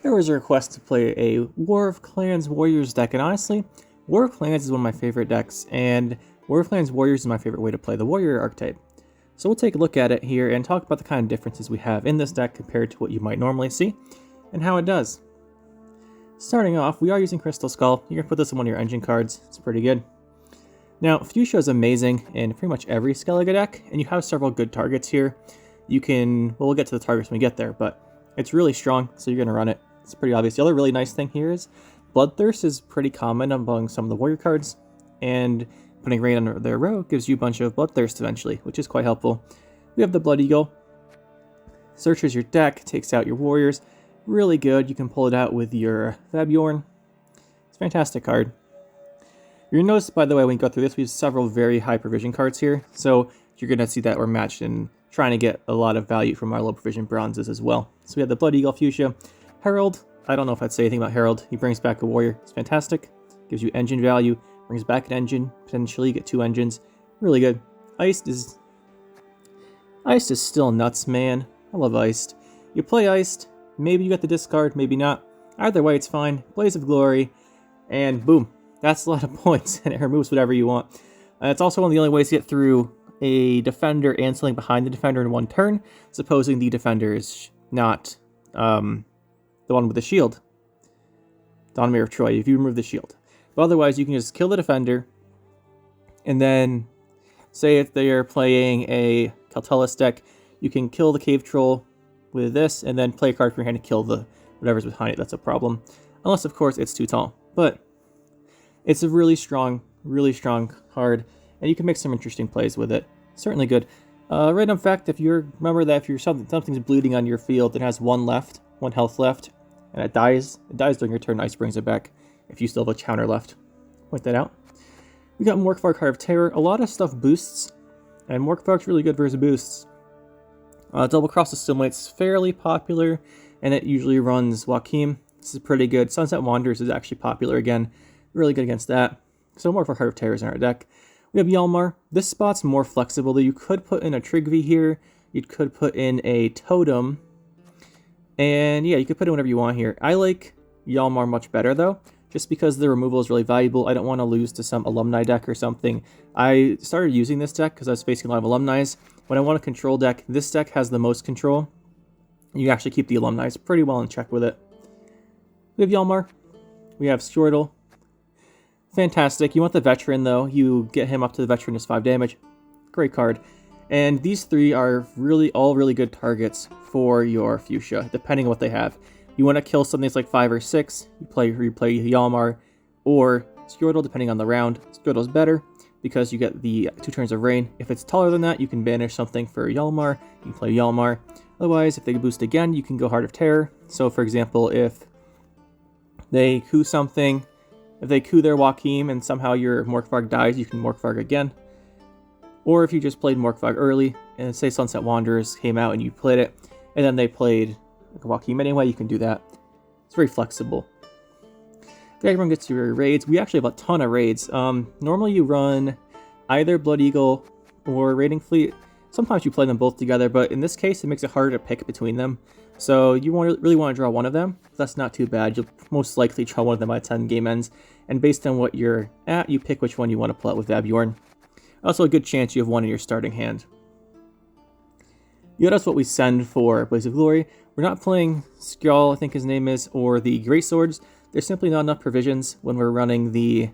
There was a request to play a War of Clans Warriors deck, and honestly, War of Clans is one of my favorite decks, and War of Clans Warriors is my favorite way to play the Warrior archetype. So we'll take a look at it here and talk about the kind of differences we have in this deck compared to what you might normally see, and how it does. Starting off, we are using Crystal Skull. You're going to put this in one of your engine cards. It's pretty good. Now, Fuchsia is amazing in pretty much every Skellige deck, and you have several good targets here. You can, well, we'll get to the targets when we get there, but it's really strong, so you're going to run it. It's pretty obvious. The other really nice thing here is Bloodthirst is pretty common among some of the warrior cards, and putting Rain under their row gives you a bunch of Bloodthirst eventually, which is quite helpful. We have the Blood Eagle. Searches your deck, takes out your warriors. Really good. You can pull it out with your Vabjorn. It's a fantastic card. You're going to notice, by the way, when you go through this, we have several very high provision cards here, so you're going to see that we're matched in trying to get a lot of value from our low provision bronzes as well. So we have the Blood Eagle Fuchsia. Herald, I don't know if I'd say anything about Herald. He brings back a warrior. It's fantastic. Gives you engine value. Brings back an engine. Potentially you get 2 engines. Really good. Iced is still nuts, man. I love Iced. You play Iced. Maybe you get the discard. Maybe not. Either way, it's fine. Blaze of Glory. And boom. That's a lot of points. And it removes whatever you want. It's also one of the only ways to get through a defender and something behind the defender in one turn. Supposing the defender is not... the one with the shield. Donomir of Troy, if you remove the shield. But otherwise, you can just kill the defender, and then, say if they are playing a Caltellus deck, you can kill the Cave Troll with this, and then play a card from your hand to kill the whatever's behind it. That's a problem. Unless, of course, it's too tall. But it's a really strong card, and you can make some interesting plays with it. Certainly good. Random fact, remember that if you're something's bleeding on your field, it has 1 health left, and it dies during your turn, Ice brings it back if you still have a counter left. Point that out. We got Morkvarg, Heart of Terror. A lot of stuff boosts, and Morkvarg's really good versus boosts. Double Cross Assimilate's fairly popular, and it usually runs Joachim. This is pretty good. Sunset Wanderers is actually popular again. Really good against that. So Morkvarg, Heart of Terror is in our deck. We have Hjalmar. This spot's more flexible, though. You could put in a Trigvi here. You could put in a Totem. And yeah, you can put in whatever you want here. I like Hjalmar much better though, just because the removal is really valuable. I don't want to lose to some alumni deck or something. I started using this deck because I was facing a lot of alumni. When I want a control deck, this deck has the most control. You actually keep the alumni pretty well in check with it. We have Hjalmar. We have Squirtle. Fantastic. You want the veteran though. You get him up to the veteran is 5 damage. Great card. And these 3 are all really good targets for your Fuchsia, depending on what they have. You want to kill something that's like 5 or 6, you play Hjalmar or Squirtle, depending on the round. Squirtle's better because you get the 2 turns of rain. If it's taller than that, you can banish something for Hjalmar. You can play Hjalmar. Otherwise, if they boost again, you can go Heart of Terror. So, for example, if they coup something, if they coup their Joachim and somehow your Morkvarg dies, you can Morkvarg again. Or if you just played Morkvarg early, and say Sunset Wanderers came out and you played it, and then they played Joachim anyway, you can do that. It's very flexible. Everyone gets your raids. We actually have a ton of raids. Normally you run either Blood Eagle or Raiding Fleet. Sometimes you play them both together, but in this case it makes it harder to pick between them. So you really want to draw one of them. That's not too bad. You'll most likely draw one of them by the time the game ends. And based on what you're at, you pick which one you want to pull out with Vabjorn. Also a good chance you have one in your starting hand. Yeah, that's what we send for Blaze of Glory. We're not playing Skjall, I think his name is, or the Great Swords. There's simply not enough provisions when we're running the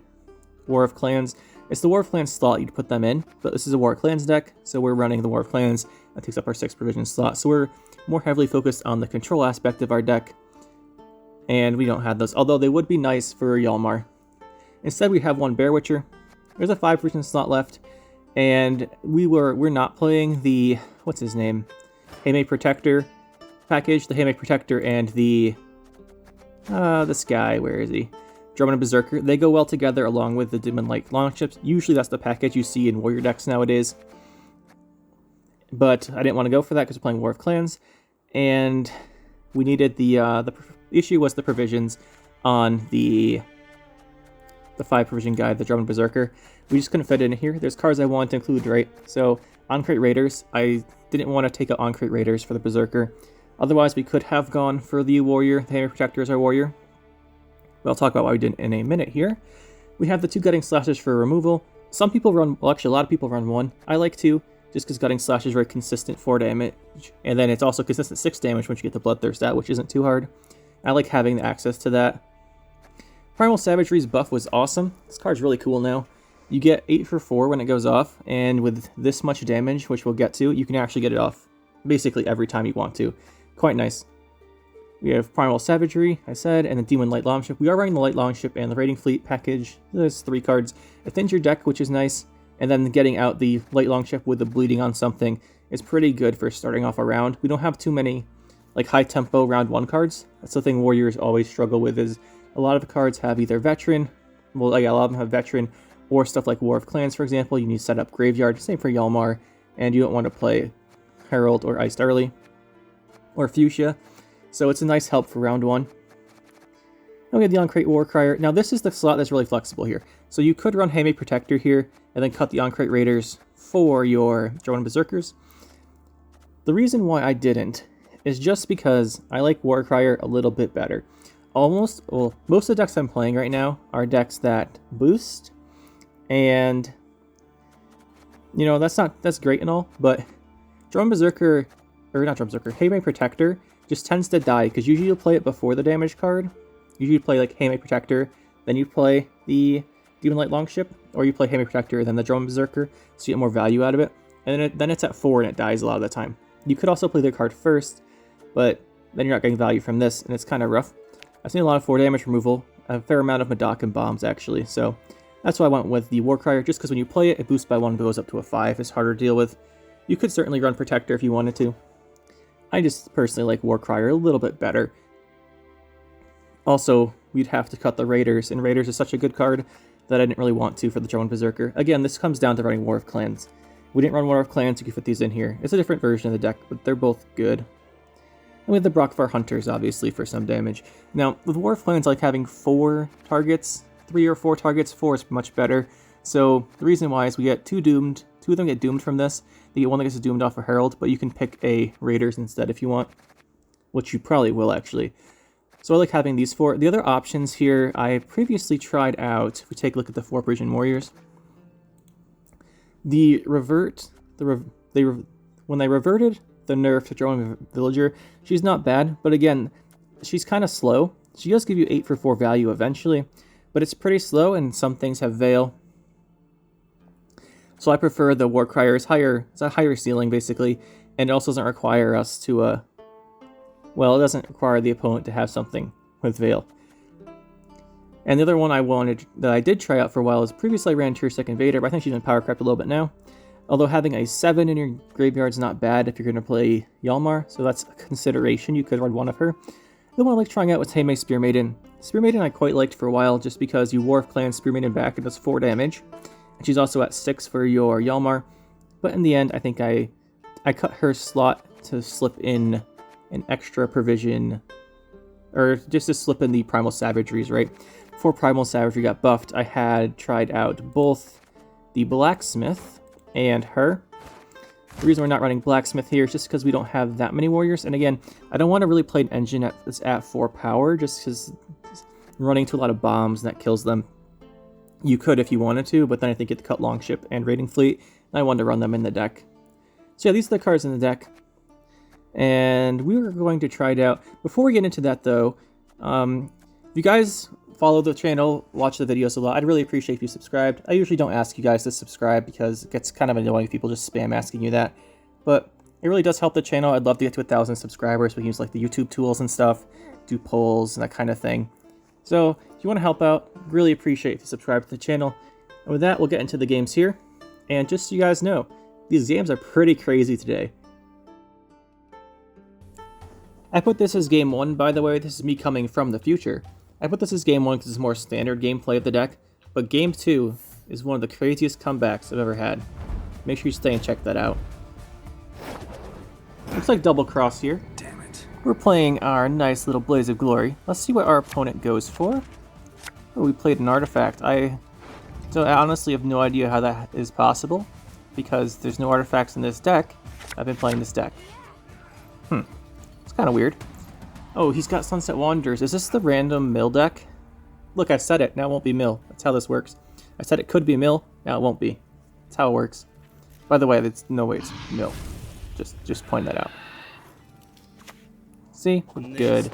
War of Clans. It's the War of Clans slot you'd put them in, but this is a War of Clans deck, so we're running the War of Clans. That takes up our 6 provision slot. So we're more heavily focused on the control aspect of our deck, and we don't have those, although they would be nice for Hjalmar. Instead, we have one Bear Witcher. There's a 5 provision slot left, and we're not playing the, what's his name? Haemay Protector package, the Haemay Protector and the this guy, where is he? Drummond and Berserker. They go well together along with the Demon Light Longships. Usually that's the package you see in warrior decks nowadays. But I didn't want to go for that because we're playing War of Clans. And we needed the issue was the provisions on the 5 provision guide, the Drummond Berserker. We just couldn't fit it in here. There's cards I wanted to include, right? So, On-Crate Raiders. I didn't want to take out On-Crate Raiders for the Berserker. Otherwise, we could have gone for the Warrior. The Haemay Protector is our Warrior. But I'll talk about why we didn't in a minute here. We have the 2 Gutting Slashes for removal. Some people run, well actually a lot of people run 1. I like 2, just because Gutting Slash is very consistent 4 damage. And then it's also consistent 6 damage once you get the Bloodthirst out, which isn't too hard. I like having the access to that. Primal Savagery's buff was awesome. This card's really cool now. You get 8 for 4 when it goes off, and with this much damage, which we'll get to, you can actually get it off basically every time you want to. Quite nice. We have Primal Savagery, I said, and the Demon Light Longship. We are running the Light Longship and the Raiding Fleet package. There's 3 cards. It thins your deck, which is nice, and then getting out the Light Longship with the Bleeding on something is pretty good for starting off a round. We don't have too many like high-tempo round 1 cards. That's the thing Warriors always struggle with, is a lot of the cards have either Veteran, well, yeah, a lot of them have Veteran, or stuff like War of Clans, for example. You need to set up Graveyard, same for Yalmar, and you don't want to play Herald or Iced Early, or Fuchsia. So it's a nice help for round 1. And we have the On-Crate Warcrier. Now this is the slot that's really flexible here. So you could run Haemay Protector here, and then cut the On-Crate Raiders for your Drummond Berserkers. The reason why I didn't is just because I like Warcrier a little bit better. Most of the decks I'm playing right now are decks that boost, and you know, that's great and all, but Drummond Berserker, or not Drummond Berserker, Haemay Protector just tends to die, because usually you'll play it before the damage card. Usually you play like Haemay Protector, then you play the Demon Light Longship, or you play Haemay Protector, then the Drummond Berserker, so you get more value out of it, and then it's at 4 and it dies a lot of the time. You could also play the card first, but then you're not getting value from this, and it's kind of rough. I've seen a lot of 4 damage removal, a fair amount of Madoc and bombs actually, so that's why I went with the Warcrier, just because when you play it, it boosts by 1 and goes up to a 5. It's harder to deal with. You could certainly run Protector if you wanted to. I just personally like Warcrier a little bit better. Also, we'd have to cut the Raiders, and Raiders is such a good card that I didn't really want to for the Drummond Berserker. Again, this comes down to running War of Clans. We didn't run War of Clans, you could fit these in here. It's a different version of the deck, but they're both good. And we have the Brockvar Hunters, obviously, for some damage. Now, with War of Clans, I like having 4 targets, 3 or 4 targets. 4 is much better. So, the reason why is we get 2 doomed. 2 of them get doomed from this. You get 1 that gets doomed off a Herald, but you can pick a Raiders instead if you want. Which you probably will, actually. So I like having these 4. The other options here, I previously tried out, if we take a look at the 4 Persian Warriors. When they reverted the nerf to Drummond Villager, she's not bad, but again, she's kind of slow. She does give you 8 for 4 value eventually, but it's pretty slow, and some things have Veil. So I prefer the Warcrier. It's a higher ceiling, basically, and it also doesn't require us to, well, it doesn't require the opponent to have something with Veil. And the other one that I did try out for a while is previously I ran Tearsec Invader, but I think she's been power crept a little bit now. Although having a 7 in your graveyard is not bad if you're going to play Yalmar, so that's a consideration. You could run one of her. The one I like trying out was Haemay Spear Maiden. Spear Maiden I quite liked for a while just because you War of Clans Spear Maiden back, it does 4 damage. And she's also at 6 for your Yalmar. But in the end, I think I cut her slot to slip in an extra provision, or just to slip in the Primal Savageries, right? Before Primal Savagery got buffed, I had tried out both the Blacksmith and her. The reason we're not running Blacksmith here is just because we don't have that many warriors. And again, I don't want to really play an engine that's at 4 power, just because running into a lot of bombs and that kills them. You could if you wanted to, but then I think you have to cut Longship and Raiding Fleet, and I wanted to run them in the deck. So yeah, these are the cards in the deck. And we were going to try it out. Before we get into that though, if you guys follow the channel, watch the videos a lot, I'd really appreciate if you subscribed. I usually don't ask you guys to subscribe because it gets kind of annoying if people just spam asking you that. But it really does help the channel. I'd love to get to 1,000 subscribers. We can use like the YouTube tools and stuff, do polls and that kind of thing. So if you want to help out, really appreciate if you subscribe to the channel. And with that, we'll get into the games here. And just so you guys know, these games are pretty crazy today. I put this as game 1, by the way. This is me coming from the future. I put this as game 1 because it's more standard gameplay of the deck, but game 2 is one of the craziest comebacks I've ever had. Make sure you stay and check that out. Looks like double cross here. Damn it. We're playing our nice little Blaze of Glory. Let's see what our opponent goes for. Oh, we played an artifact. I honestly have no idea how that is possible, because there's no artifacts in this deck. I've been playing this deck. It's kind of weird. Oh, he's got Sunset Wanderers. Is this the random mill deck? Look, I said it. Now it won't be mill. That's how this works. I said it could be mill. Now it won't be. That's how it works. By the way, it's no way it's mill. Just point that out. See? We're good.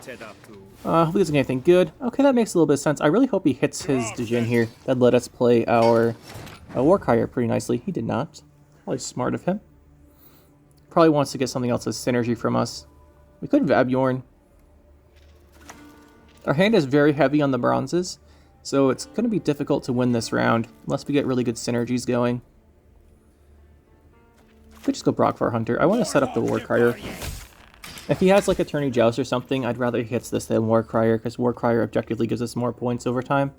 Hopefully he doesn't get anything good. Okay, that makes a little bit of sense. I really hope he hits his Djinn here. That'd let us play our Warcrier pretty nicely. He did not. Probably smart of him. Probably wants to get something else as synergy from us. We could Vabjorn. Our hand is very heavy on the bronzes, so it's going to be difficult to win this round unless we get really good synergies going. We just go Brockvar Hunter. I want to set up the Warcrier. If he has like Attorney Joust or something, I'd rather he hits this than Warcrier, because Warcrier objectively gives us more points over time,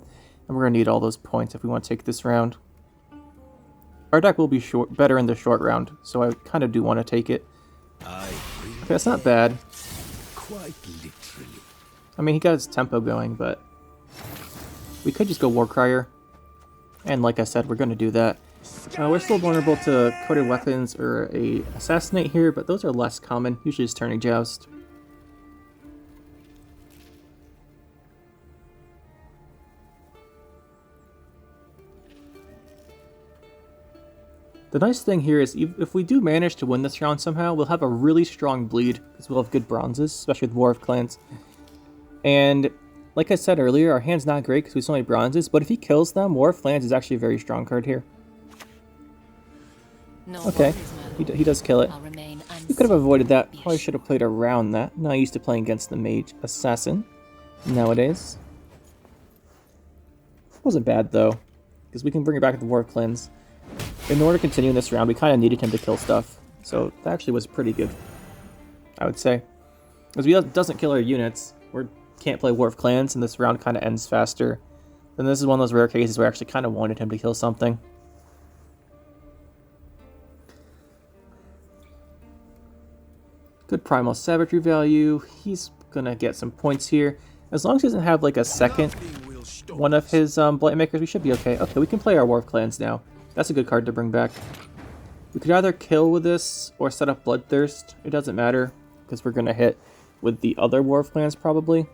and we're going to need all those points if we want to take this round. Our deck will be better in the short round, so I kind of do want to take it. Okay, that's not bad. Quite literally. I mean, he got his tempo going, but we could just go Warcrier. And like I said, we're going to do that. We're still vulnerable to Coded Weapons or a Assassinate here, but those are less common. Usually it's Turning Joust. The nice thing here is if we do manage to win this round somehow, we'll have a really strong bleed, because we'll have good bronzes, especially with War of Clans. And like I said earlier, our hand's not great because we still have bronzes, but if he kills them, War of Clans is actually a very strong card here. Okay, he does kill it. We could have avoided that. Probably should have played around that. Not used to playing against the Mage Assassin nowadays. Wasn't bad though, because we can bring it back to the War of Clans. In order to continue in this round, we kind of needed him to kill stuff, so that actually was pretty good, I would say. Because he doesn't kill our units, we can't play War of Clans, and this round kind of ends faster. And this is one of those rare cases where I actually kind of wanted him to kill something. Good Primal Savagery value. He's gonna get some points here. As long as he doesn't have like a second one of his Blight Makers, we should be okay. Okay, we can play our War of Clans now. That's a good card to bring back. We could either kill with this or set up Bloodthirst. It doesn't matter, because we're gonna hit with the other War of Clans probably.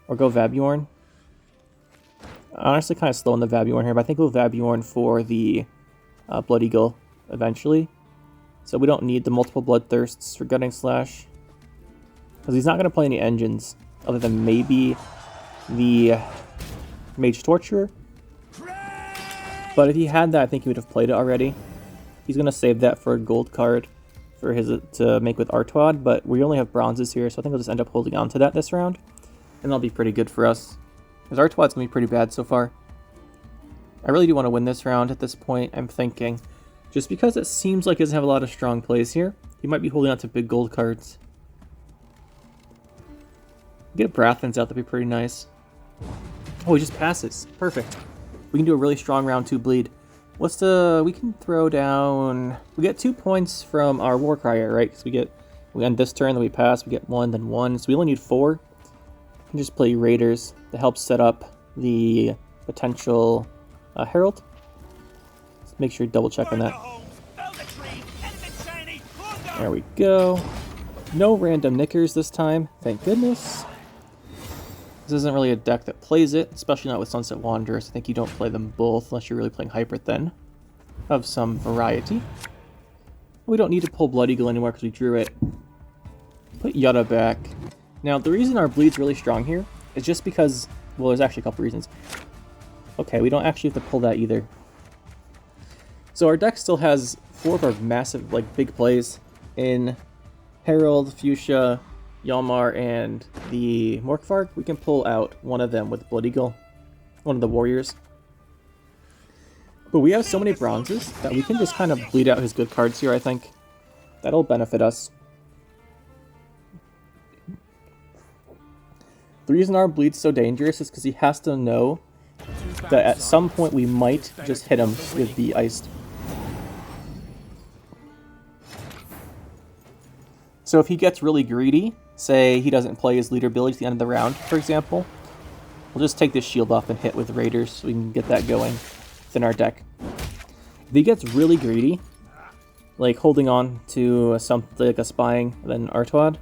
Or go Vabjorn. Honestly, kind of slow on the Vabjorn here, but I think we'll Vabjorn for the Blood Eagle eventually. So we don't need the multiple Bloodthirsts for Gutting Slash. Because he's not going to play any engines, other than maybe the Mage Torturer. But if he had that, I think he would have played it already. He's going to save that for a gold card for his to make with Artwad, but we only have bronzes here, so I think we'll just end up holding on to that this round. And that'll be pretty good for us. Because Artwad's going to be pretty bad so far. I really do want to win this round at this point, I'm thinking. Just because it seems like he doesn't have a lot of strong plays here, he might be holding on to big gold cards. Get Brathens out, that'd be pretty nice. Oh, he just passes. Perfect. We can do a really strong round 2 bleed. What's the... we can throw down... we get 2 points from our Warcrier, right? Because we end this turn, then we pass, we get 1, then 1. So we only need 4. We can just play Raiders to help set up the potential Herald. Let's make sure you double check on that. There we go. No random Knickers this time, thank goodness. This isn't really a deck that plays it, especially not with Sunset Wanderers. I think you don't play them both unless you're really playing Hyper Thin. Of some variety. We don't need to pull Blood Eagle anymore because we drew it. Put Yutta back. Now, the reason our bleed's really strong here is just because... well, there's actually a couple reasons. Okay, we don't actually have to pull that either. So our deck still has 4 of our massive, like, big plays in Herald, Fuchsia, Yalmar, and the Morkvarg. We can pull out one of them with Blood Eagle, one of the warriors. But we have so many bronzes that we can just kind of bleed out his good cards here, I think. That'll benefit us. The reason our bleed's so dangerous is because he has to know that at some point we might just hit him with the iced. So if he gets really greedy, say he doesn't play his leader ability at the end of the round, for example, we'll just take this shield off and hit with Raiders so we can get that going within our deck. If he gets really greedy, like holding on to something like a Spying, then Artwad,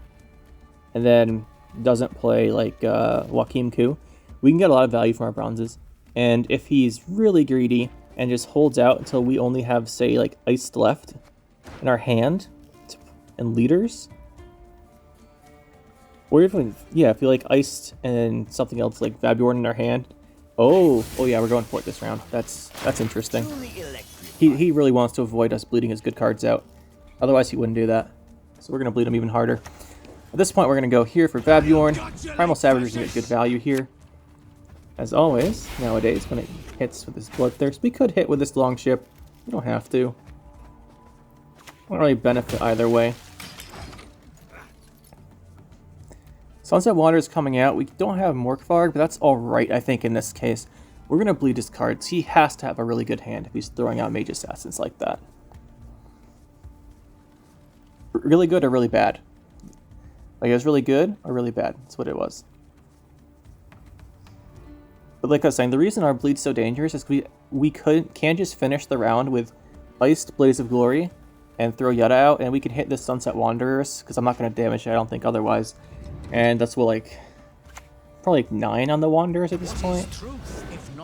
and then doesn't play like Joachim Ku, we can get a lot of value from our bronzes. And if he's really greedy and just holds out until we only have, say, like iced left in our hand and leaders, or even, yeah, if you like iced and something else like Vabjorn in our hand. Oh yeah, we're going for it this round. That's interesting. He really wants to avoid us bleeding his good cards out. Otherwise he wouldn't do that. So we're going to bleed him even harder. At this point we're going to go here for Vabjorn. Primal Savager's going to get good value here. As always, nowadays, when it hits with this Bloodthirst, we could hit with this Longship. We don't have to. Won't really benefit either way. Sunset Wanderer's coming out. We don't have Morkvarg, but that's alright, I think, in this case. We're going to bleed his cards. He has to have a really good hand if he's throwing out Mage Assassins like that. Really good or really bad? Like, it was really good or really bad? That's what it was. But like I was saying, the reason our bleed's so dangerous is we can't just finish the round with Iced Blaze of Glory and throw Yetta out, and we can hit this Sunset Wanderers, because I'm not going to damage it, I don't think, otherwise. And that's what, like, probably like 9 on the Wanderers at this point.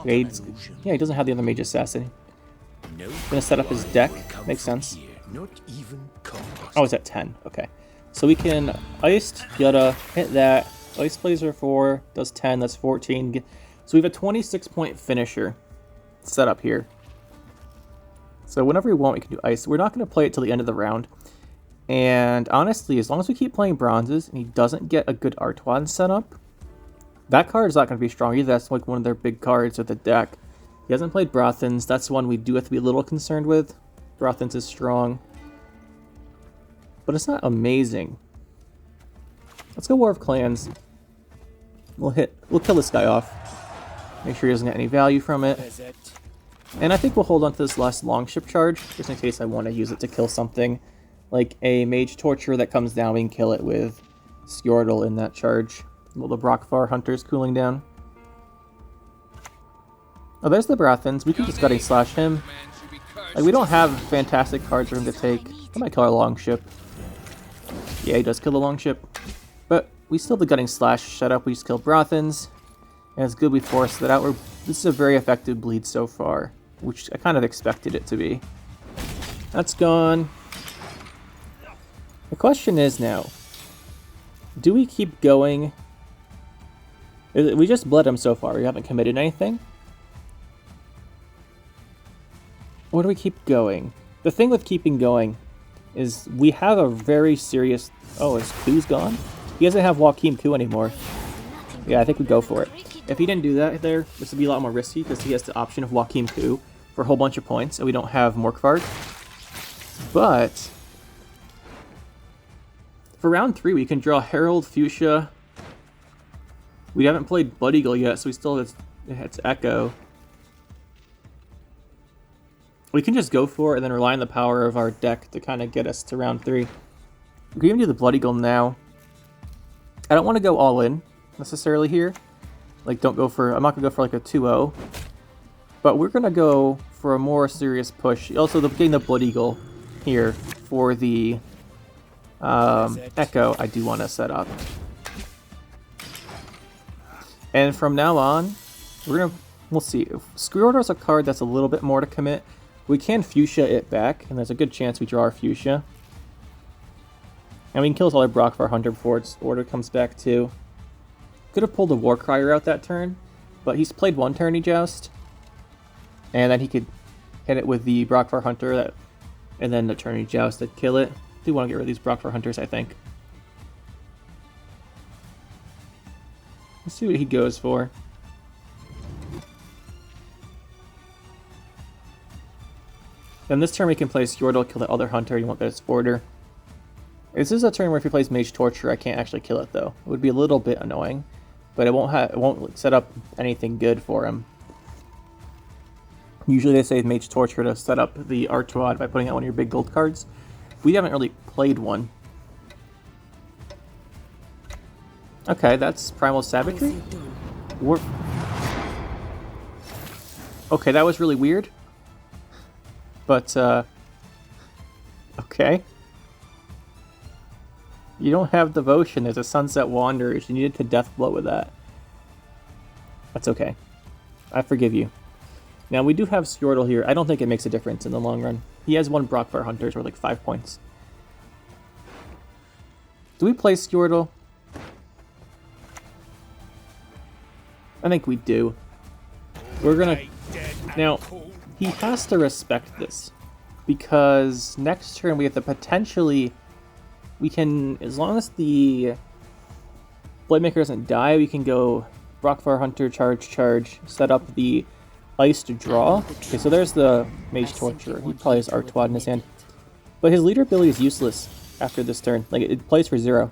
Yeah, he doesn't have the other Mage Assassin. Gonna set up his deck, makes sense. Oh, it's at 10, okay. So we can Iced, Yetta, hit that, Ice Blazer 4, does 10, that's 14. So we have a 26-point finisher set up here. So whenever we want, we can do Ice. We're not going to play it till the end of the round. And honestly, as long as we keep playing bronzes and he doesn't get a good Artwad set up, that card is not going to be strong either. That's like one of their big cards with the deck. He hasn't played Brothans. That's one we do have to be a little concerned with. Brothans is strong, but it's not amazing. Let's go War of Clans. We'll kill this guy off. Make sure he doesn't get any value from it. And I think we'll hold on to this last Longship charge, just in case I want to use it to kill something. Like a Mage Torture that comes down, we can kill it with Skjordal in that charge. Well, the Brockfar Hunter's cooling down. Oh, there's the Brathans. We can just Gutting Slash him. Like, we don't have fantastic cards for him to take. I might kill our Longship. Yeah, he does kill the Longship. But we still have the Gutting Slash set up. We just kill Brothans. And it's good we forced that out. This is a very effective bleed so far, which I kind of expected it to be. That's gone. The question is now, do we keep going? We just bled him so far. We haven't committed anything. Or do we keep going? The thing with keeping going is we have a very serious... Oh, his Ku's gone? He doesn't have Joachim Ku anymore. Yeah, I think we go for it. If he didn't do that there, this would be a lot more risky because he has the option of Joachim Ku for a whole bunch of points, and we don't have Morkvarg. But for round 3, we can draw Herald, Fuchsia. We haven't played Blood Eagle yet, so we still have its Echo. We can just go for it and then rely on the power of our deck to kind of get us to round 3. We can even do the Blood Eagle now. I don't want to go all in necessarily here. Like, I'm not going to go for like a 2-0. But we're going to go for a more serious push. Also, getting the Blood Eagle here for the Echo, I do want to set up. And from now on, we'll see. Skjordal is a card that's a little bit more to commit. We can Fuchsia it back, and there's a good chance we draw our Fuchsia. And we can kill this other Brockfar Hunter before its order comes back too. Could have pulled a Warcrier out that turn, but he's played one Tourney Joust. And then he could hit it with the Brockfar Hunter, and then the Tourney Joust to kill it. I do want to get rid of these Brockfar Hunters, I think. Let's see what he goes for. Then this turn we can play Skjordal, kill the other Hunter, you want this order. This is a turn where if he plays Mage Torture, I can't actually kill it though. It would be a little bit annoying. but it won't set up anything good for him. Usually they say Mage Torture to set up the Artois by putting out one of your big gold cards. We haven't really played one. Okay, that's Primal Savagery? Okay, that was really weird. But, okay. You don't have Devotion, there's a Sunset Wanderers, you needed to Deathblow with that. That's okay. I forgive you. Now, we do have Skjortl here. I don't think it makes a difference in the long run. He has one Brockfire Hunters for like 5 points. Do we play Skjortl? I think we do. We're gonna... Now, he has to respect this. Because next turn we have to potentially... We can... As long as the Blademaker doesn't die, we can go Brockfire Hunter, charge, set up the Ice to draw. Okay, so there's the Mage Torturer. He probably has Artois in his hand. But his leader ability is useless after this turn. Like, it plays for 0.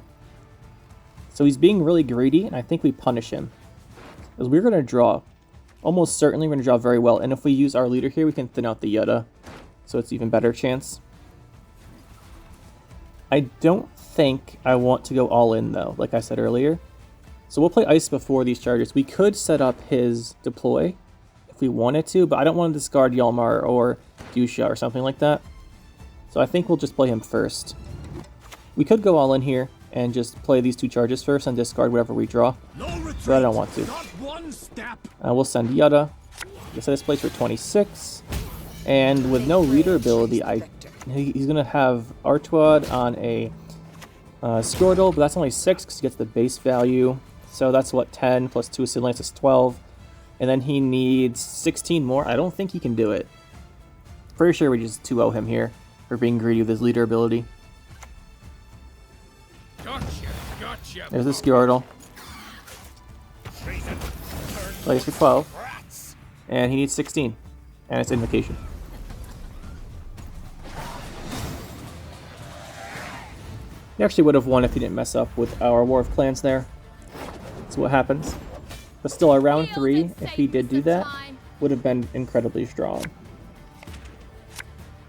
So he's being really greedy, and I think we punish him. Because we're going to draw. Almost certainly we're going to draw very well. And if we use our leader here, we can thin out the Yutta. So it's even better chance. I don't think I want to go all in, though, like I said earlier. So we'll play Ice before these charges. We could set up his deploy if we wanted to, but I don't want to discard Yalmar or Dusha or something like that. So I think we'll just play him first. We could go all in here and just play these 2 charges first and discard whatever we draw. But I don't want to. We'll send Yutta. Guess this plays for 26. And with no leader ability, he's going to have Artois on a Skjortl, but that's only 6 because he gets the base value. So that's what, 10 plus 2 Assimilate is 12. And then he needs 16 more. I don't think he can do it. Pretty sure we just 2-0 him here for being greedy with his leader ability. Gotcha. There's the Skjortl. Plays for 12. And he needs 16. And it's Invocation. He actually would have won if he didn't mess up with our War of Clans there. That's what happens. But still, our round 3, if he did do that, would have been incredibly strong.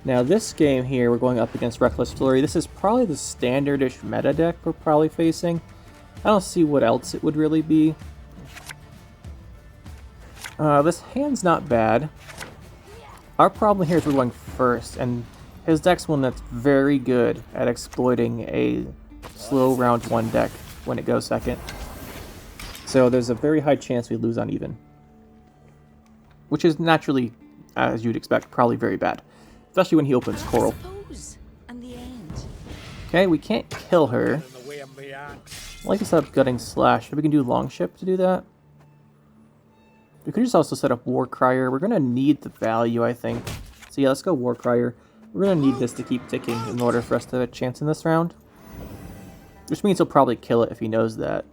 Now this game here, we're going up against Reckless Flurry. This is probably the standard-ish meta deck we're probably facing. I don't see what else it would really be. This hand's not bad. Our problem here is we're going first, and his deck's one that's very good at exploiting a slow round 1 deck when it goes second. So there's a very high chance we lose on even. Which is naturally, as you'd expect, probably very bad. Especially when he opens Coral. Okay, we can't kill her. I like to set up Gutting Slash. Maybe we can do Longship to do that. We could just also set up War Crier. We're going to need the value, I think. So yeah, let's go War Crier. We're going to need this to keep ticking in order for us to have a chance in this round. Which means he'll probably kill it if he knows that.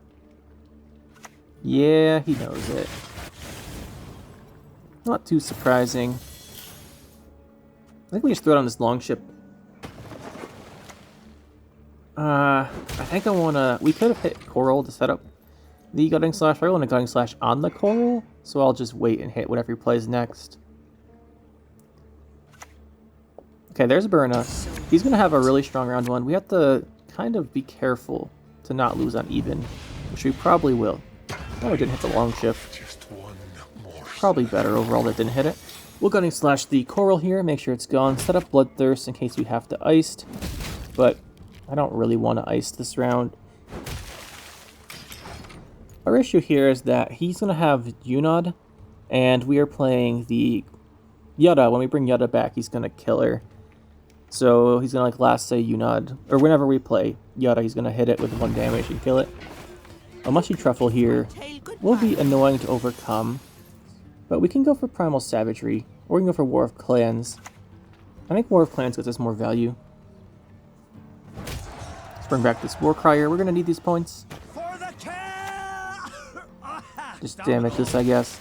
Yeah, he knows it. Not too surprising. I think we just throw it on this Longship. I think I want to... We could have hit Coral to set up the Gutting Slash. I want a Gutting Slash on the Coral, so I'll just wait and hit whatever he plays next. Okay, there's Burna. He's going to have a really strong round 1. We have to kind of be careful to not lose on even, which we probably will. Oh, we didn't hit the Longship. Probably better overall that didn't hit it. We'll Gutting Slash the Coral here, make sure it's gone. Set up Bloodthirst in case we have to iced, but I don't really want to ice this round. Our issue here is that he's going to have Unod, and we are playing the Yutta. When we bring Yutta back, he's going to kill her. So he's going to like last say Unod, or whenever we play Yutta, he's going to hit it with 1 damage and kill it. A Mushy Truffle here will be annoying to overcome, but we can go for Primal Savagery, or we can go for War of Clans. I think War of Clans gives us more value. Let's bring back this War Crier. We're going to need these points. Just damage this, I guess.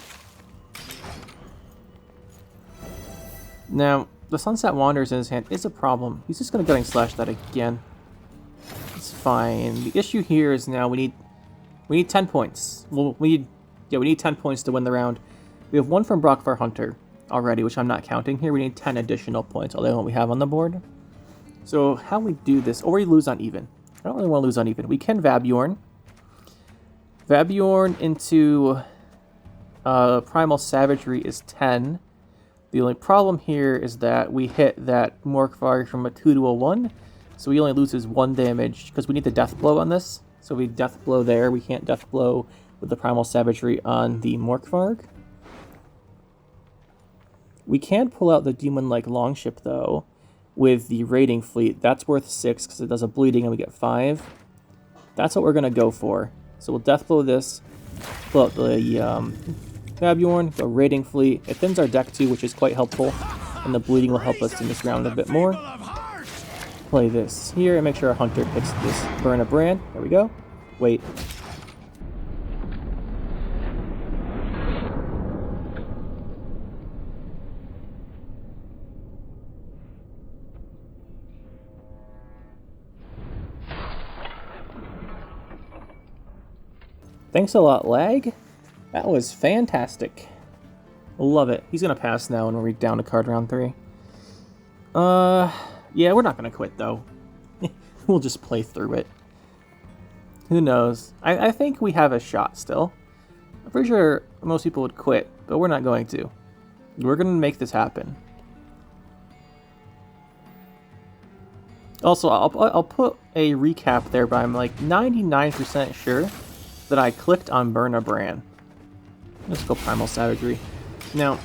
Now, the Sunset Wanderers in his hand is a problem. He's just going to Gutting Slash that again. It's fine. The issue here is now we need We need 10 points. Well, we need 10 points to win the round. We have 1 from Brockfar Hunter already, which I'm not counting here. We need 10 additional points, other than what we have on the board. So how we do this, or we lose on even. I don't really want to lose on even. We can Vabjorn. Vabjorn into Primal Savagery is 10. The only problem here is that we hit that Morkvarg from a 2 to a 1. So he only loses 1 damage, because we need the Death Blow on this. So we Death Blow there. We can't Death Blow with the Primal Savagery on the Morkvarg. We can pull out the Demon-like Longship, though, with the Raiding Fleet. That's worth 6, because it does a bleeding, and we get 5. That's what we're going to go for. So we'll Death Blow this, pull out the Vabjorn, go Raiding Fleet. It thins our deck, too, which is quite helpful, and the bleeding will help us in this round a bit more. Play this here and make sure our Hunter hits this Burn a Brand. There we go. Wait. Thanks a lot, lag. That was fantastic. Love it. He's gonna pass now and we're down to card round 3. Yeah, we're not gonna quit though. We'll just play through it. Who knows? I think we have a shot still. I'm pretty sure most people would quit, but we're not going to. We're gonna make this happen. Also, I'll put a recap there, but I'm like 99% sure that I clicked on Burn a Brand. Let's go Primal Savagery. Now,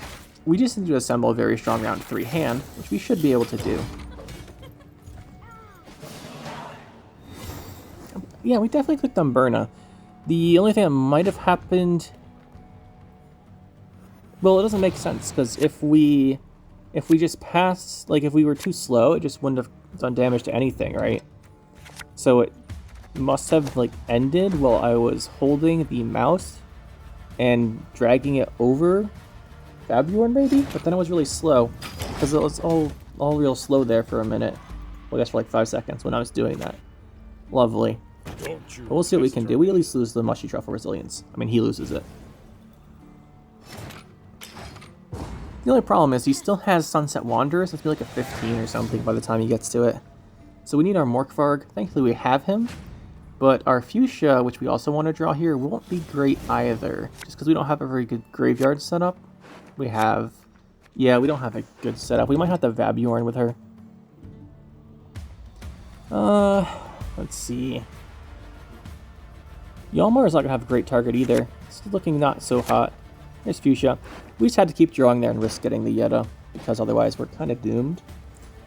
we just need to assemble a very strong round 3 hand, which we should be able to do. Yeah, we definitely clicked on Burna. The only thing that might have happened... Well, it doesn't make sense, because if we just passed... Like, if we were too slow, it just wouldn't have done damage to anything, right? So it must have, like, ended while I was holding the mouse and dragging it over Vabjorn, maybe? But then it was really slow, because it was all real slow there for a minute. Well, I guess for like 5 seconds when I was doing that. Lovely. But we'll see what we can do. We at least lose the Mushy Truffle Resilience. I mean, he loses it. The only problem is he still has Sunset Wanderers. It's like a 15 or something by the time he gets to it. So we need our Morkvarg. Thankfully we have him. But our Fuchsia, which we also want to draw here, won't be great either. Just because we don't have a very good graveyard setup. We have... Yeah, we don't have a good setup. We might have to Vabjorn with her. Let's see. Yalmar is not going to have a great target either. It's looking not so hot. There's Fuchsia. We just had to keep drawing there and risk getting the Yetta, because otherwise we're kind of doomed.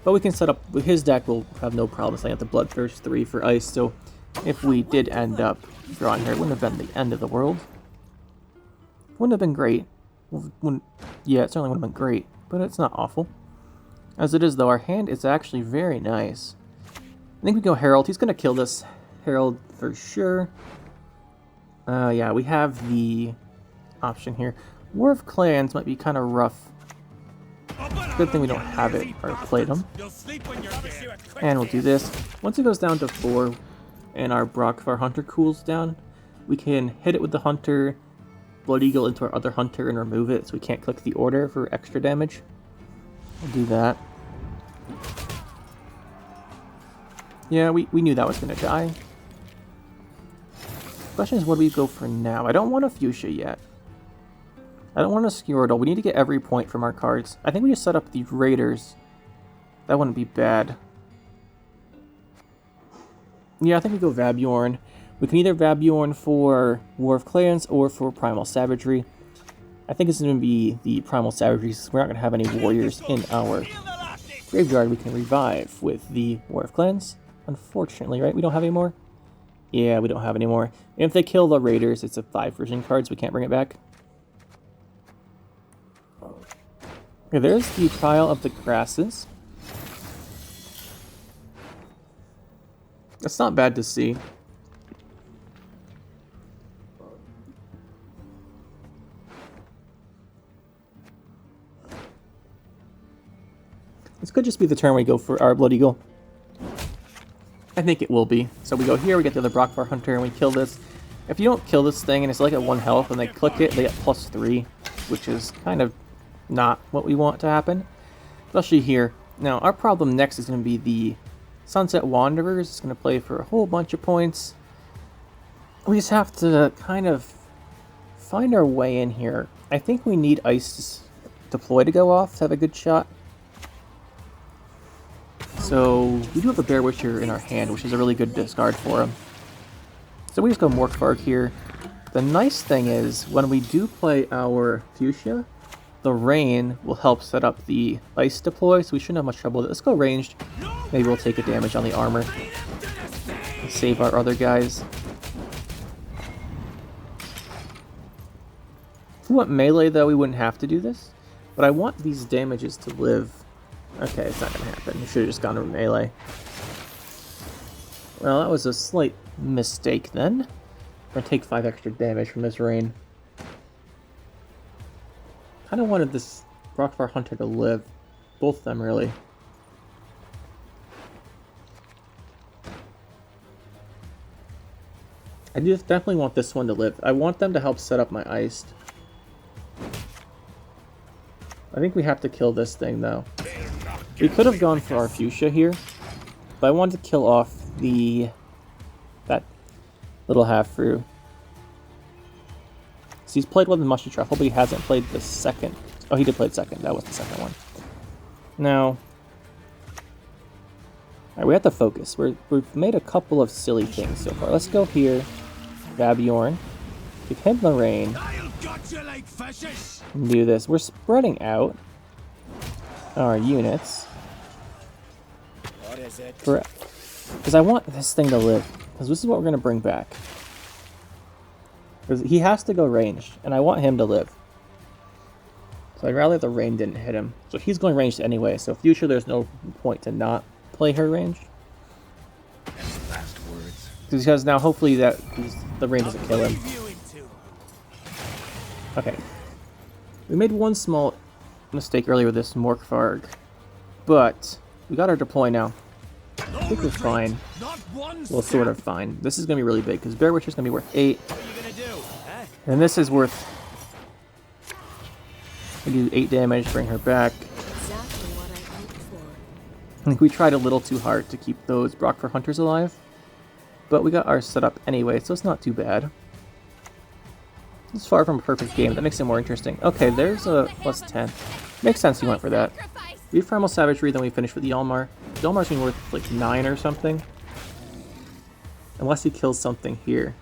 But we can set up, with his deck, we'll have no problem setting up the Bloodthirst 3 for Ice, so if we did end up drawing here, it wouldn't have been the end of the world. Wouldn't have been great. Yeah, it certainly wouldn't have been great, but it's not awful. As it is, though, our hand is actually very nice. I think we go Herald. He's going to kill this Herald for sure. Yeah, we have the option here. War of Clans might be kind of rough. Good thing we don't have it or played them. And we'll do this. Once it goes down to 4 and our Brockfar Hunter cools down, we can hit it with the Hunter, Blood Eagle into our other Hunter and remove it, so we can't click the order for extra damage. We'll do that. Yeah, we knew that was going to die. Question is, what do we go for now? I don't want a Fuchsia yet. I don't want a Squirtle. We need to get every point from our cards. I think we just set up the Raiders. That wouldn't be bad. Yeah, I think we go Vabjorn. We can either Vabjorn for War of Clans or for Primal Savagery. I think it's going to be the Primal Savagery, since we're not going to have any warriors in our graveyard. We can revive with the War of Clans. Unfortunately, right? We don't have any more? Yeah, we don't have any more. And if they kill the Raiders, it's a 5 version card, so we can't bring it back. Okay, there's the Trial of the Grasses. That's not bad to see. This could just be the turn we go for our Blood Eagle. I think it will be. So we go here, we get the other Brockfar Hunter, and we kill this. If you don't kill this thing and it's like at 1 health and they click it, they get +3, which is kind of not what we want to happen, especially here. Now, our problem next is going to be the Sunset Wanderers. It's going to play for a whole bunch of points. We just have to kind of find our way in here. I think we need Ice Deploy to go off to have a good shot. So, we do have a Bear Witcher in our hand, which is a really good discard for him. So we just go Morkvarg here. The nice thing is, when we do play our Fuchsia, the Rain will help set up the Ice Deploy, so we shouldn't have much trouble with it. Let's go ranged. Maybe we'll take a damage on the armor. And save our other guys. If we went melee, though, we wouldn't have to do this. But I want these damages to live. Okay, it's not going to happen. We should have just gone to melee. Well, that was a slight mistake then. We're going to take 5 extra damage from this Rain. Kind of wanted this Rockfire Hunter to live. Both of them, really. I do definitely want this one to live. I want them to help set up my Iced. I think we have to kill this thing, though. We could have gone for our Fuchsia here, but I wanted to kill off that little half-brew. So he's played one of the Mushy Truffle, but he hasn't played the second. Oh, he did play the second. That was the second one. Now, alright, we have to focus. We've made a couple of silly things so far. Let's go here, Babjorn, give him the Rain, and do this. We're spreading out our units. What is it? Because I want this thing to live. Because this is what we're going to bring back. Because he has to go ranged, and I want him to live. So I'd rather the Rain didn't hit him. So he's going ranged anyway, so future there's no point to not play her ranged. Last words. Because now hopefully the Rain doesn't kill him. Okay. We made one small mistake earlier with this Morkvarg, but we got our deploy now. I think we're fine. Well, sort of fine. This is going to be really big, because Bear Witcher's going to be worth 8. And this is worth... We do 8 damage, bring her back. I think we tried a little too hard to keep those Brockford Hunters alive. But we got ours set up anyway, so it's not too bad. It's far from a perfect game. That makes it more interesting. Okay, there's a +10. Makes sense you went for that. We have Primal Savagery, then we finish with Yalmar. Yalmar's going to be worth like 9 or something. Unless he kills something here.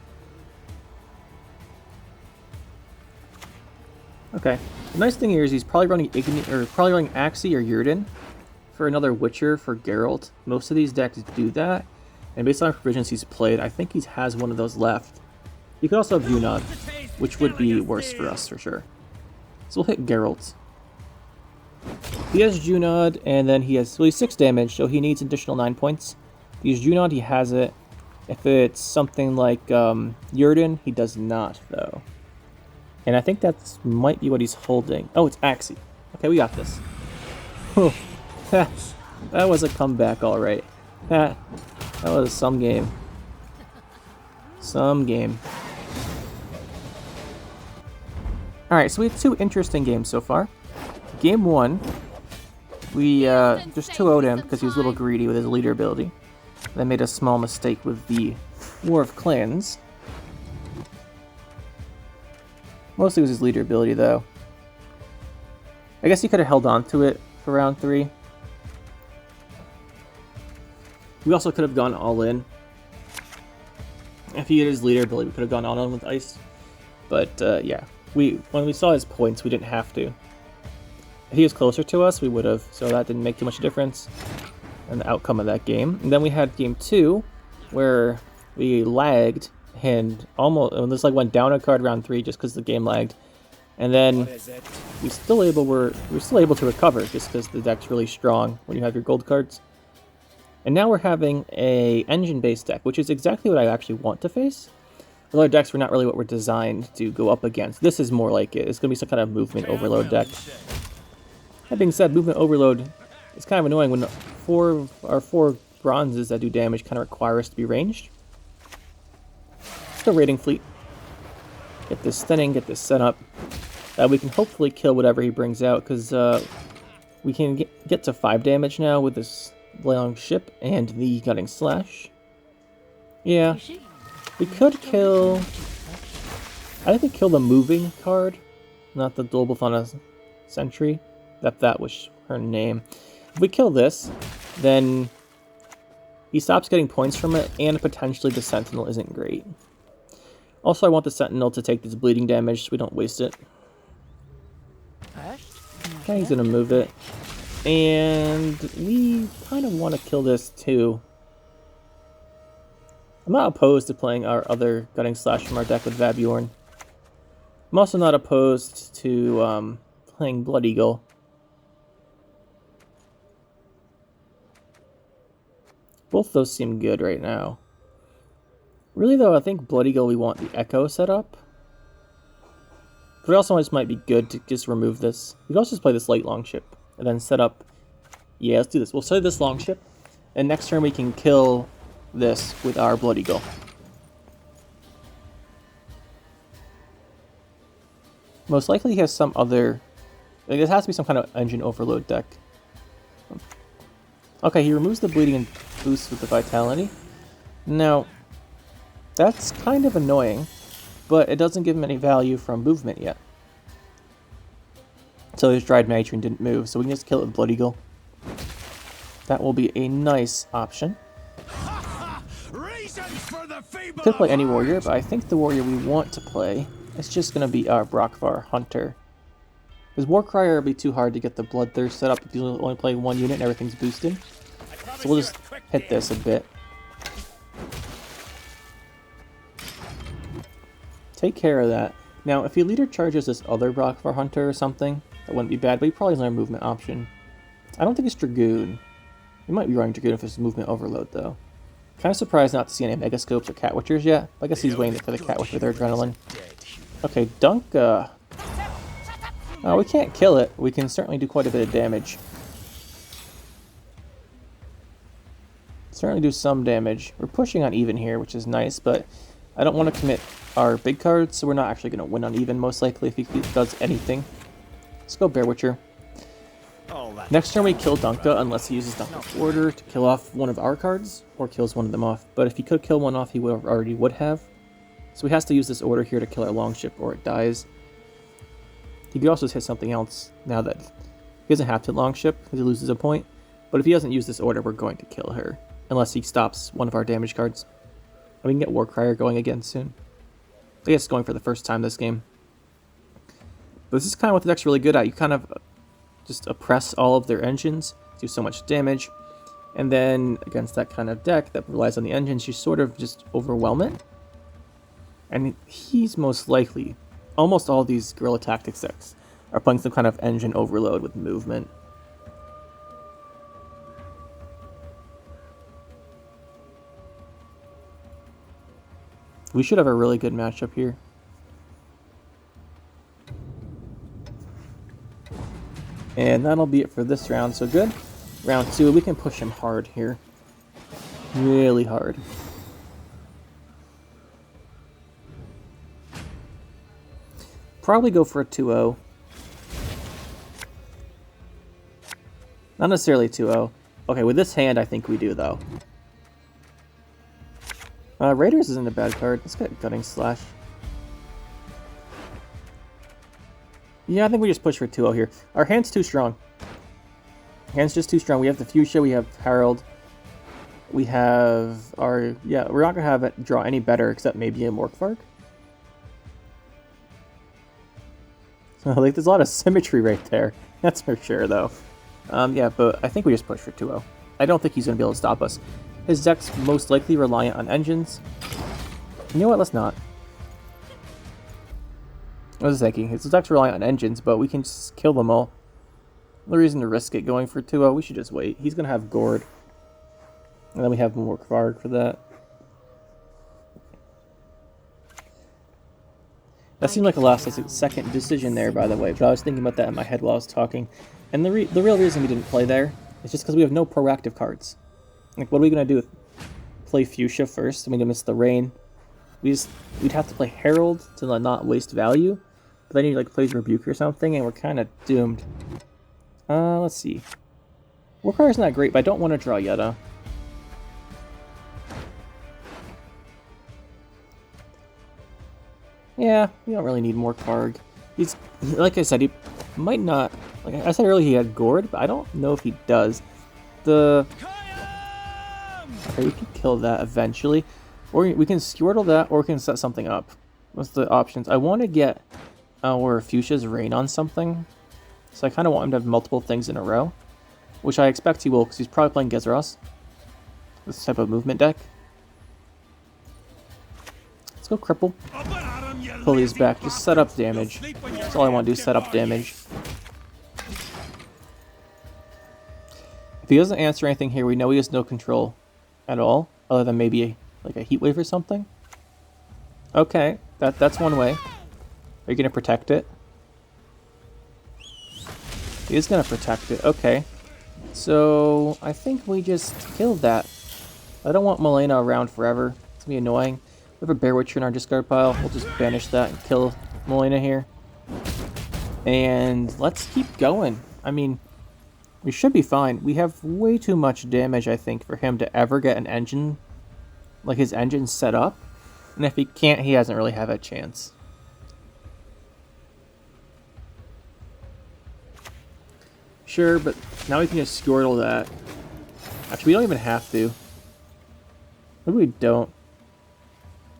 Okay. The nice thing here is he's probably running Axii or Yrden for another Witcher for Geralt. Most of these decks do that. And based on provisions he's played, I think he has one of those left. He could also have Junod, which would be worse for us for sure. So we'll hit Geralt. He has Junod, and then he has he's 6 damage, so he needs additional 9 points. If he's Junod, he has it. If it's something like Yrden, he does not, though. And I think that might be what he's holding. Oh, it's Axii. Okay, we got this. That was a comeback, all right. That was some game. Some game. Alright, so we have 2 interesting games so far. Game 1, we just 2-0'd him because he was a little greedy with his leader ability. Then made a small mistake with the War of Clans. Mostly it was his leader ability, though. I guess he could have held on to it for round 3. We also could have gone all in. If he had his leader ability, we could have gone all in with Ice. But, yeah. When we saw his points, we didn't have to. If he was closer to us, we would have, so that didn't make too much difference in the outcome of that game. And then we had game 2, where we lagged, and this like went down a card round 3 just because the game lagged. And then we were still able to recover just because the deck's really strong when you have your gold cards. And now we're having a engine-based deck, which is exactly what I actually want to face. The other decks were not really what we're designed to go up against. This is more like it. It's going to be some kind of movement overload deck. That being said, movement overload is kind of annoying when our 4 bronzes that do damage kind of require us to be ranged. Let's go raiding fleet. Get this stunning, get this set up. We can hopefully kill whatever he brings out, because we can get to 5 damage now with this long ship and the Gutting Slash. Yeah, we could kill... I think we kill the moving card, not the Dolbothana Sentry. That was her name. If we kill this, then he stops getting points from it, and potentially the Sentinel isn't great. Also, I want the Sentinel to take this bleeding damage so we don't waste it. Okay, he's gonna move it. And we kind of want to kill this too. I'm not opposed to playing our other Gutting Slash from our deck with Vabjorn. I'm also not opposed to playing Blood Eagle. Both those seem good right now. Really though, I think Blood Eagle we want the Echo set up. But it also just might be good to just remove this. We could also just play this light Longship and then set up... Yeah, let's do this. We'll set this Longship, and next turn we can kill this with our Blood Eagle. Most likely he has some other... Like, it has to be some kind of engine overload deck. Okay, he removes the bleeding and boosts with the vitality. Now, that's kind of annoying, but it doesn't give him any value from movement yet. So his Dried Matron didn't move, so we can just kill it with Blood Eagle. That will be a nice option. Could play any warrior, but I think the warrior we want to play is just going to be our Brockvar Hunter. Because Warcrier would be too hard to get the Bloodthirst set up if you only play one unit and everything's boosted. So we'll just hit this a bit. Take care of that. Now, if he leader charges this other Brockvar Hunter or something, that wouldn't be bad, but he probably has another movement option. I don't think it's Dragoon. He might be running Dragoon if it's movement overload, though. Kind of surprised not to see any Megascopes or Cat Witchers yet. I guess he's waiting for the Cat Witch with their Adrenaline. Okay, Dunk, we can't kill it. We can certainly do quite a bit of damage. Certainly do some damage. We're pushing on even here, which is nice, but I don't want to commit our big cards, so we're not actually going to win on even, most likely, if he does anything. Let's go Bear Witcher. Next turn we kill Dunka, unless he uses Dunka's Order to kill off one of our cards, or kills one of them off. But if he could kill one off, he already would have. So he has to use this Order here to kill our Longship, or it dies. He could also hit something else, now that he doesn't have to Longship, because he loses a point. But if he doesn't use this Order, we're going to kill her, unless he stops one of our damage cards. And we can get Warcrier going again soon. I guess going for the first time this game. But this is kind of what the deck's really good at. You kind of just oppress all of their engines, do so much damage, and then against that kind of deck that relies on the engines, you sort of just overwhelm it. And he's most likely, almost all these Guerilla Tactics decks are playing some kind of engine overload with movement. We should have a really good matchup here. And that'll be it for this round, so good. Round 2, we can push him hard here. Really hard. Probably go for a 2-0. Not necessarily 2-0. Okay, with this hand, I think we do, though. Raiders isn't a bad card. Let's get Gutting Slash. Yeah, I think we just push for 2-0 here. Our hand's too strong. Hand's just too strong. We have the Fuchsia, we have Herald. We have our... Yeah, we're not going to have it draw any better except maybe a Morkvark. So, like, there's a lot of symmetry right there. That's for sure, though. Yeah, but I think we just push for 2-0. I don't think he's going to be able to stop us. His deck's most likely reliant on engines. You know what? Let's not. I was thinking, his deck's reliant on engines, but we can just kill them all. No reason to risk it going for 2-0. We should just wait. He's going to have Gord. And then we have more Kvarg for that. That seemed like a last-second decision there, by the way, but I was thinking about that in my head while I was talking. And the real reason we didn't play there is just because we have no proactive cards. Like, what are we going to do? Play Fuchsia first? Are we going to miss the Rain? we'd have to play Herald to not waste value, but then he like plays Rebuke or something, and we're kind of doomed. Let's see. Warcry's not great, but I don't want to draw Yetta. Yeah, we don't really need more Karg. He's, like I said, he might not, like I said earlier, he had Gourd, but I don't know if he does. Okay, we can kill that eventually. Or we can Squirtle that, or we can set something up. What's the options? I want to get our Fuchsia's Rain on something. So I kind of want him to have multiple things in a row. Which I expect he will, because he's probably playing Gezeros. This type of movement deck. Let's go Cripple. Pull these back. Just set up damage. That's all I want to do, set up damage. If he doesn't answer anything here, we know he has no control at all. Other than maybe like a Heat Wave or something. Okay, that's one way. Are you going to protect it? He is going to protect it. Okay. So, I think we just killed that. I don't want Malena around forever. It's going to be annoying. We have a Bear Witcher in our discard pile. We'll just banish that and kill Malena here. And let's keep going. I mean, we should be fine. We have way too much damage, I think, for him to ever get an engine, like his engine set up. And if he can't, he doesn't really have a chance. Sure, but now we can just Squirtle that. Actually, we don't even have to. Maybe we don't.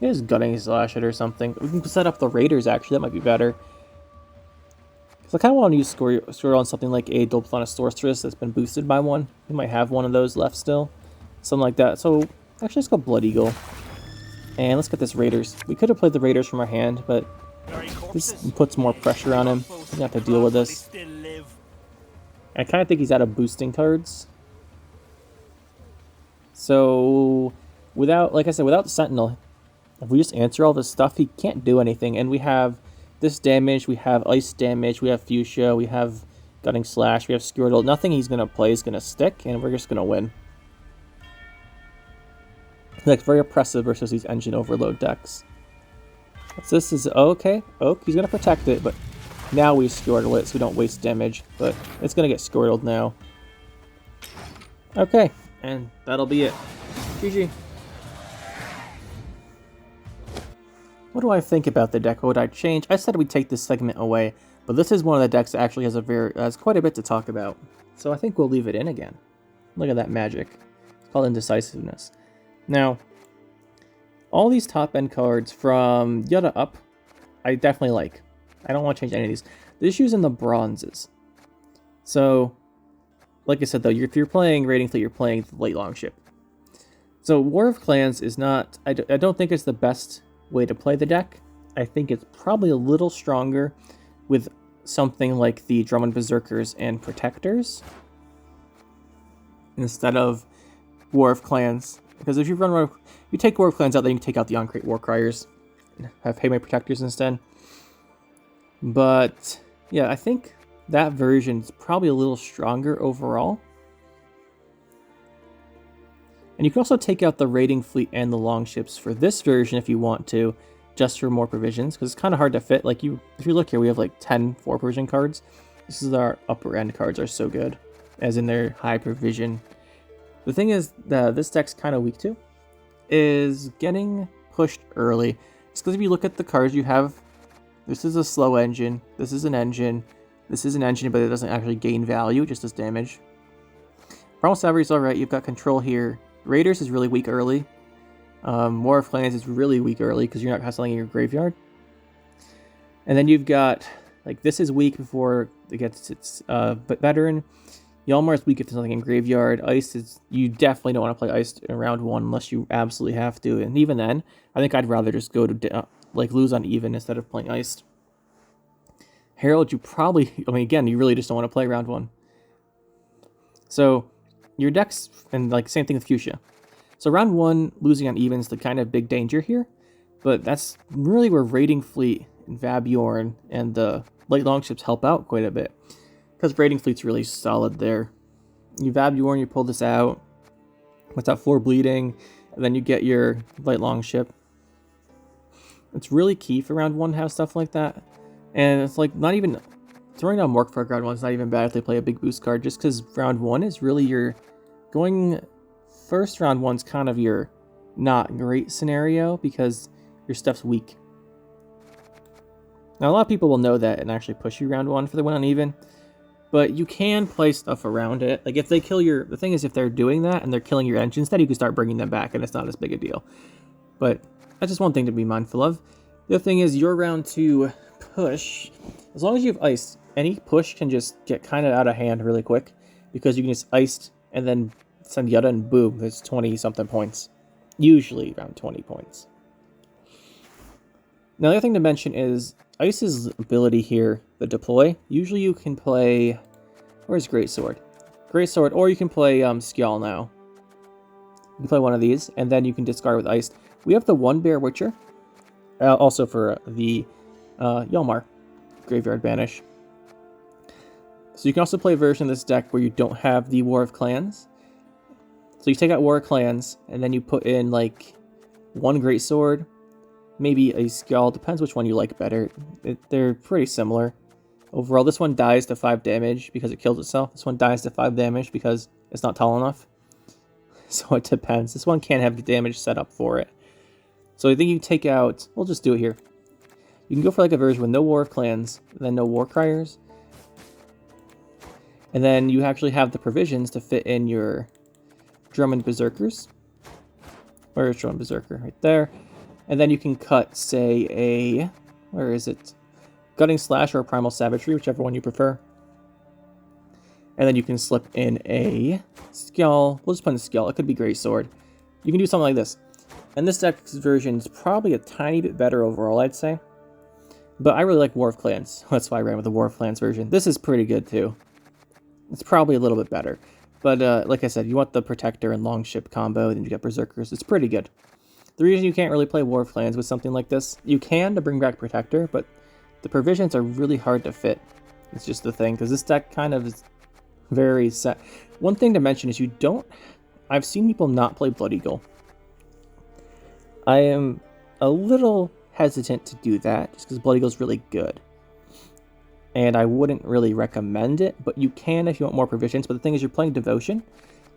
Maybe just Gunning Slash it or something. We can set up the Raiders, actually. That might be better. Because I kind of want to use Squirtle on something like a Dolphin Sorceress that's been boosted by one. We might have one of those left still. Something like that. So, actually, let's go Blood Eagle. And let's get this Raiders. We could have played the Raiders from our hand, but this puts more pressure on him. He's going to have to deal with this. I kind of think he's out of boosting cards. So, without, like I said, without the Sentinel, if we just answer all this stuff, he can't do anything. And we have this damage, we have ice damage, we have Fuchsia, we have Gunning Slash, we have Squirtle. Nothing he's going to play is going to stick, and we're just going to win. Like, very oppressive versus these Engine Overload decks. So this is, okay, he's going to protect it, but now we Squirtle it so we don't waste damage, but it's going to get Squirtled now. Okay, and that'll be it. GG. What do I think about the deck? What would I change? I said we'd take this segment away, but this is one of the decks that actually has quite a bit to talk about. So I think we'll leave it in again. Look at that magic. It's called Indecisiveness. Now, all these top-end cards from Yetta up, I definitely like. I don't want to change any of these. The issue's in the bronzes. So, like I said though, if you're playing Raiding Fleet, you're playing the Late Longship. So War of Clans is not, I don't think it's the best way to play the deck. I think it's probably a little stronger with something like the Drummond Berserkers and Protectors instead of War of Clans. Because if you you take War of Clans out, then you can take out the on-crate Warcriers and have Haemay Protectors instead. But yeah, I think that version is probably a little stronger overall. And you can also take out the Raiding Fleet and the Longships for this version if you want to, just for more provisions, because it's kind of hard to fit. Like if you look here, we have like 10 4-provision cards. This is our upper end cards are so good, as in their high provision. The thing is that this deck's kind of weak too, is getting pushed early. It's because if you look at the cards you have, this is a slow engine, this is an engine, this is an engine, but it doesn't actually gain value, it just does damage. Primal Savary's alright, you've got control here. Raiders is really weak early. War of Clans is really weak early because you're not casting in your graveyard. And then you've got, like, this is weak before it gets its veteran. Yalmar is weak if there's nothing in graveyard. Ice is, you definitely don't want to play Ice in round 1 unless you absolutely have to. And even then, I think I'd rather just go to, lose on even instead of playing Iced. Herald, you probably, I mean, again, you really just don't want to play round 1. So, your decks, and like same thing with Fuchsia. So round 1, losing on even is the kind of big danger here, but that's really where Raiding Fleet and Vabjorn and the Light Longships help out quite a bit, because Raiding Fleet's really solid there. You Vabjorn, you pull this out, what's that, 4 bleeding, and then you get your Light Longship. It's really key for round 1 to have stuff like that. And it's like not even... Throwing down Mork for round 1 is not even bad if they play a big boost card, just because round 1 is really your... Going first round 1's kind of your not great scenario because your stuff's weak. Now a lot of people will know that and actually push you round 1 for the win on even, but you can play stuff around it. Like if they kill your... The thing is, if they're doing that and they're killing your engines, then you can start bringing them back and it's not as big a deal. But that's just one thing to be mindful of. The other thing is your round 2 push, as long as you have iced, any push can just get kind of out of hand really quick because you can just iced and then send Yutta and boom, there's 20 something points. Usually around 20 points. Now the other thing to mention is Ice's ability here, the deploy. Usually you can play... Where's Greatsword? Greatsword, or you can play Skjall now. You can play one of these, and then you can discard with Iced. We have the 1 Bear Witcher, also for the Hjalmar Graveyard Banish. So you can also play a version of this deck where you don't have the War of Clans. So you take out War of Clans, and then you put in like 1 Greatsword, maybe a Skjall, depends which one you like better. They're pretty similar. Overall, this one dies to 5 damage because it kills itself. This one dies to 5 damage because it's not tall enough. So it depends. This one can't have the damage set up for it. So I think you take out... We'll just do it here. You can go for like a version with no War of Clans, then no War Criers. And then you actually have the provisions to fit in your Drummond Berserkers. Where is Drummond Berserker? Right there. And then you can cut, say, a... Where is it? Gutting Slash or a Primal Savagery, whichever one you prefer. And then you can slip in a Skjall. We'll just put in Skjall. It could be Greatsword. You can do something like this. And this deck's version is probably a tiny bit better overall, I'd say. But I really like War of Clans. That's why I ran with the War of Clans version. This is pretty good, too. It's probably a little bit better. But like I said, you want the Protector and Longship combo, then you get Berserkers. It's pretty good. The reason you can't really play War of Clans with something like this, you can to bring back Protector, but the provisions are really hard to fit. It's just the thing, because this deck kind of is very set. One thing to mention is you don't... I've seen people not play Blood Eagle. I am a little hesitant to do that, just because Blood Eagle is really good. And I wouldn't really recommend it, but you can if you want more provisions. But the thing is, you're playing Devotion.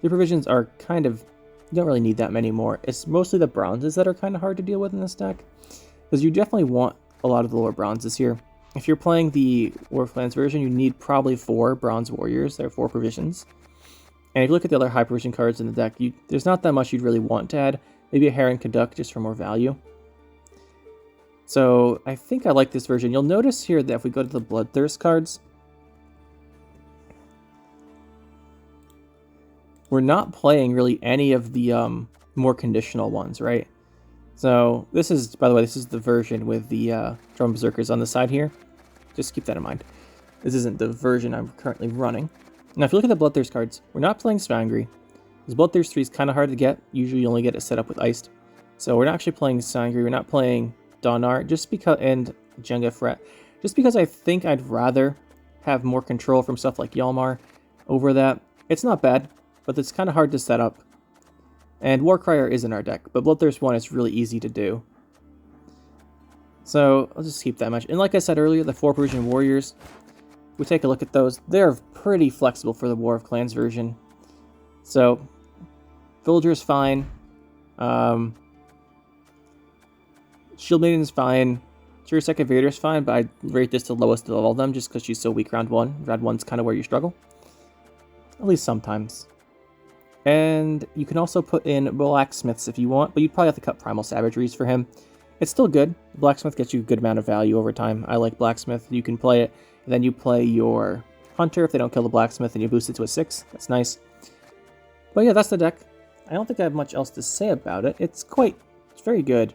Your provisions are kind of... You don't really need that many more. It's mostly the bronzes that are kind of hard to deal with in this deck. Because you definitely want a lot of the lower bronzes here. If you're playing the War of Clans version, you need probably 4 Bronze Warriors. There are 4 provisions. And if you look at the other high provision cards in the deck, there's not that much you'd really want to add. Maybe a Heron Conduct just for more value. So I think I like this version. You'll notice here that if we go to the Bloodthirst cards, we're not playing really any of the more conditional ones, right? So this is, by the way, this is the version with the Drummond Berserkers on the side here. Just keep that in mind. This isn't the version I'm currently running. Now if you look at the Bloodthirst cards, we're not playing Svangri. Because Bloodthirst 3 is kind of hard to get. Usually you only get it set up with Iced. So we're not actually playing Svangri, we're not playing Donar, just because, and Jenga Fret. Just because I think I'd rather have more control from stuff like Hjalmar over that. It's not bad, but it's kind of hard to set up. And Warcrier is in our deck, but Bloodthirst 1 is really easy to do. So I'll just keep that much. And like I said earlier, the 4 Persian Warriors, we take a look at those. They're pretty flexible for the War of Clans version. So Villager's fine. Shield Maiden's fine. Jurisek Invader's fine, but I'd rate this to lowest of all of them just because she's so weak round 1. Round 1's kind of where you struggle. At least sometimes. And you can also put in Blacksmiths if you want, but you'd probably have to cut Primal Savageries for him. It's still good. Blacksmith gets you a good amount of value over time. I like Blacksmith. You can play it, and then you play your Hunter if they don't kill the Blacksmith, and you boost it to a 6. That's nice. But yeah, that's the deck. I don't think I have much else to say about it. It's very good.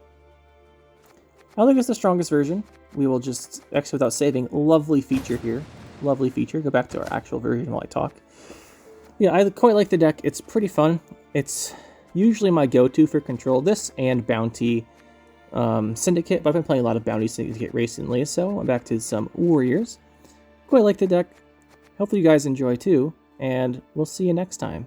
I don't think it's the strongest version. We will just exit without saving. Lovely feature here. Lovely feature. Go back to our actual version while I talk. Yeah, I quite like the deck. It's pretty fun. It's usually my go-to for control. This and Bounty Syndicate, but I've been playing a lot of Bounty Syndicate recently, so I'm back to some Warriors. Quite like the deck. Hopefully you guys enjoy too, and we'll see you next time.